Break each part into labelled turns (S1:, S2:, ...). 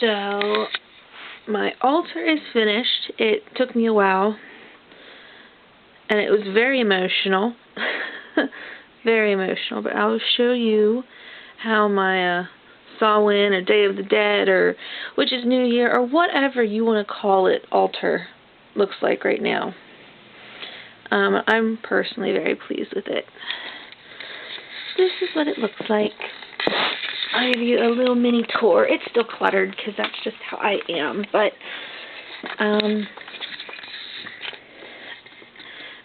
S1: So, my altar is finished. It took me a while, and it was very emotional. Very emotional, but I'll show you how my Samhain or Day of the Dead, or which is New Year, or whatever you want to call it, altar looks like right now. I'm personally very pleased with it. This is what it looks like. I'll give you a little mini tour. It's still cluttered because that's just how I am, but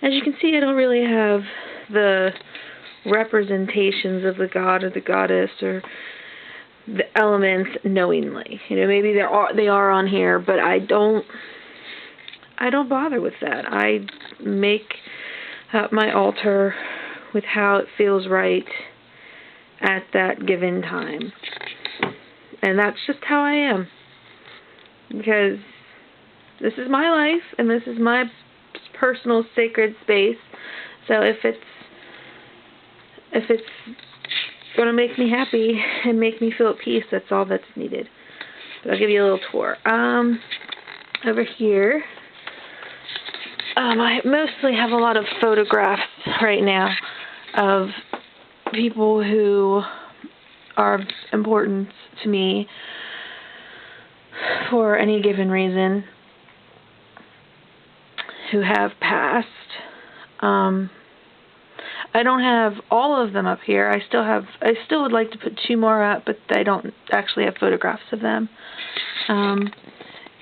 S1: as you can see, I don't really have the representations of the god or the goddess or the elements knowingly. You know, maybe they are on here, but I don't bother with that. I make my altar with how it feels right at that given time. And that's just how I am. Because this is my life and this is my personal sacred space. So if it's going to make me happy and make me feel at peace, that's all that's needed. But I'll give you a little tour. Over here, I mostly have a lot of photographs right now of people who are important to me for any given reason, who have passed. I don't have all of them up here. I still would like to put 2 more up, but I don't actually have photographs of them.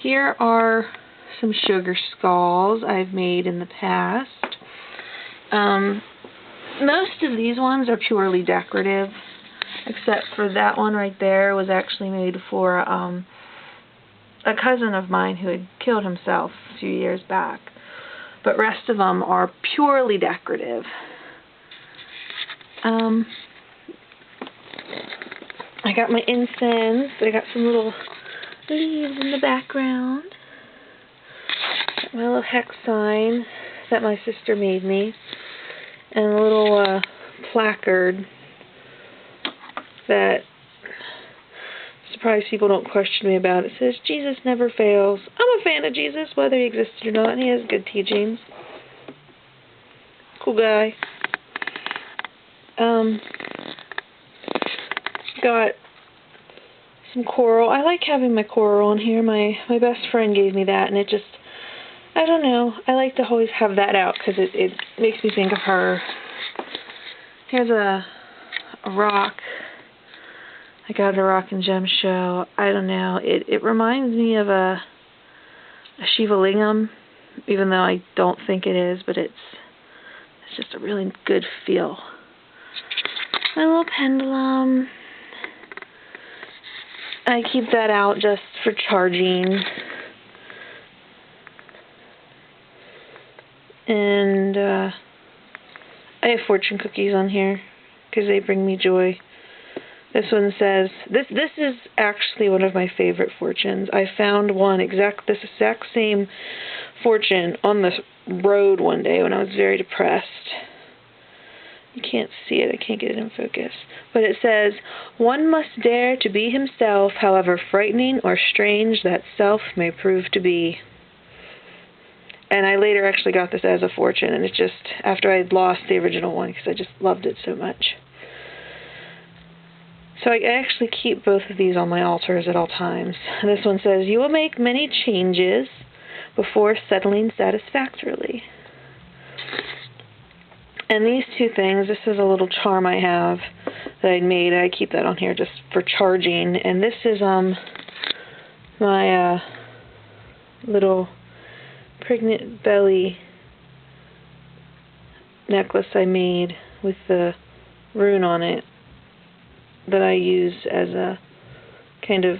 S1: Here are some sugar skulls I've made in the past. Most of these ones are purely decorative, except for that one right there was actually made for a cousin of mine who had killed himself a few years back. But rest of them are purely decorative. I got my incense, but I got some little leaves in the background. Got my little hex sign that my sister made me. And a little placard that I'm surprised people don't question me about. It says, Jesus never fails. I'm a fan of Jesus, whether he existed or not, and he has good teachings. Cool guy. Got some coral. I like having my coral on here. My best friend gave me that, and it just, I don't know. I like to always have that out because it makes me think of her. Here's a rock. I got at a rock and gem show. I don't know. It reminds me of a Shiva Lingam, even though I don't think it is, but it's just a really good feel. My little pendulum. I keep that out just for charging. And I have fortune cookies on here because they bring me joy. This one says, this is actually one of my favorite fortunes. I found this exact same fortune on the road one day when I was very depressed. You can't see it. I can't get it in focus. But it says, one must dare to be himself, however frightening or strange that self may prove to be. And I later actually got this as a fortune, and it's just after I had lost the original one because I just loved it so much. So I actually keep both of these on my altars at all times. And this one says, you will make many changes before settling satisfactorily. And these 2 things, this is a little charm I have that I made. I keep that on here just for charging. And this is my little pregnant belly necklace I made with the rune on it that I use as a kind of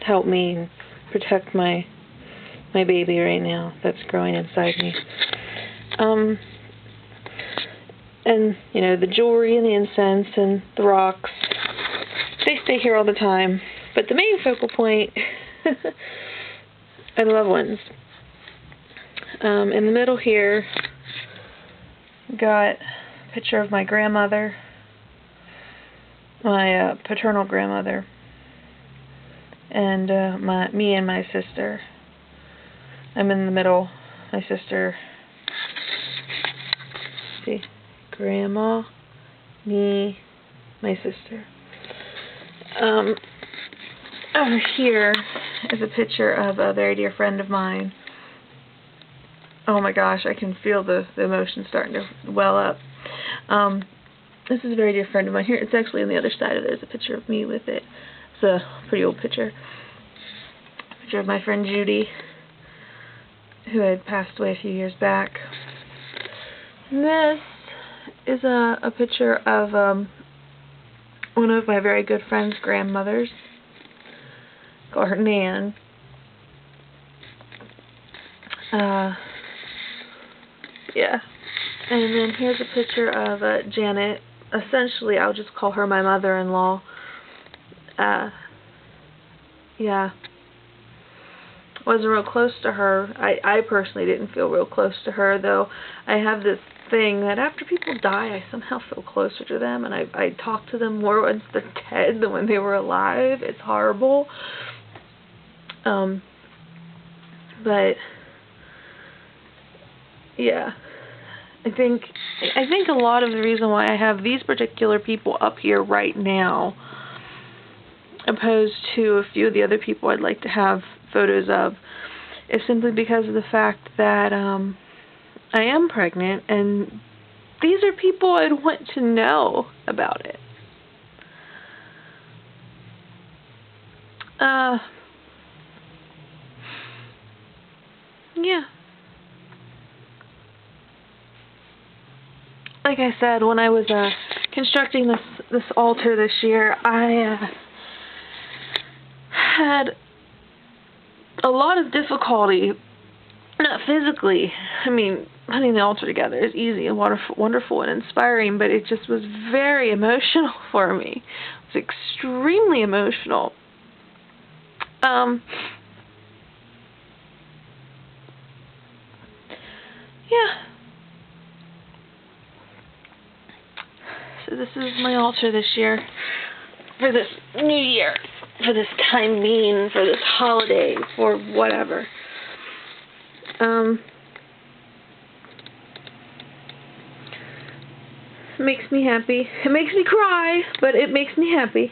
S1: help me protect my baby right now that's growing inside me. And, you know, the jewelry and the incense and the rocks, they stay here all the time. But the main focal point are the loved ones. In the middle here, got a picture of my grandmother, my paternal grandmother, and me and my sister. I'm in the middle. My sister. Let's see, Grandma, me, my sister. Over here is a picture of a very dear friend of mine. Oh my gosh, I can feel the emotion starting to well up. This is a very dear friend of mine. Here, it's actually on the other side of it. There's a picture of me with it. It's a pretty old picture. Picture of my friend Judy, who had passed away a few years back. And this is a picture of one of my very good friend's grandmothers. Call her Nan. Yeah. And then here's a picture of Janet. Essentially, I'll just call her my mother-in-law. Yeah. Wasn't real close to her. I personally didn't feel real close to her, though. I have this thing that after people die, I somehow feel closer to them, and I talk to them more once they're dead than when they were alive. It's horrible. But yeah, I think a lot of the reason why I have these particular people up here right now, opposed to a few of the other people I'd like to have photos of, is simply because of the fact that I am pregnant, and these are people I'd want to know about it. Yeah. Like I said, when I was constructing this altar this year, I had a lot of difficulty, not physically. I mean, putting the altar together is easy and wonderful and inspiring, but it just was very emotional for me. It was extremely emotional. Yeah. So this is my altar this year, for this new year, for this time being, for this holiday, for whatever. It makes me happy. It makes me cry, but it makes me happy.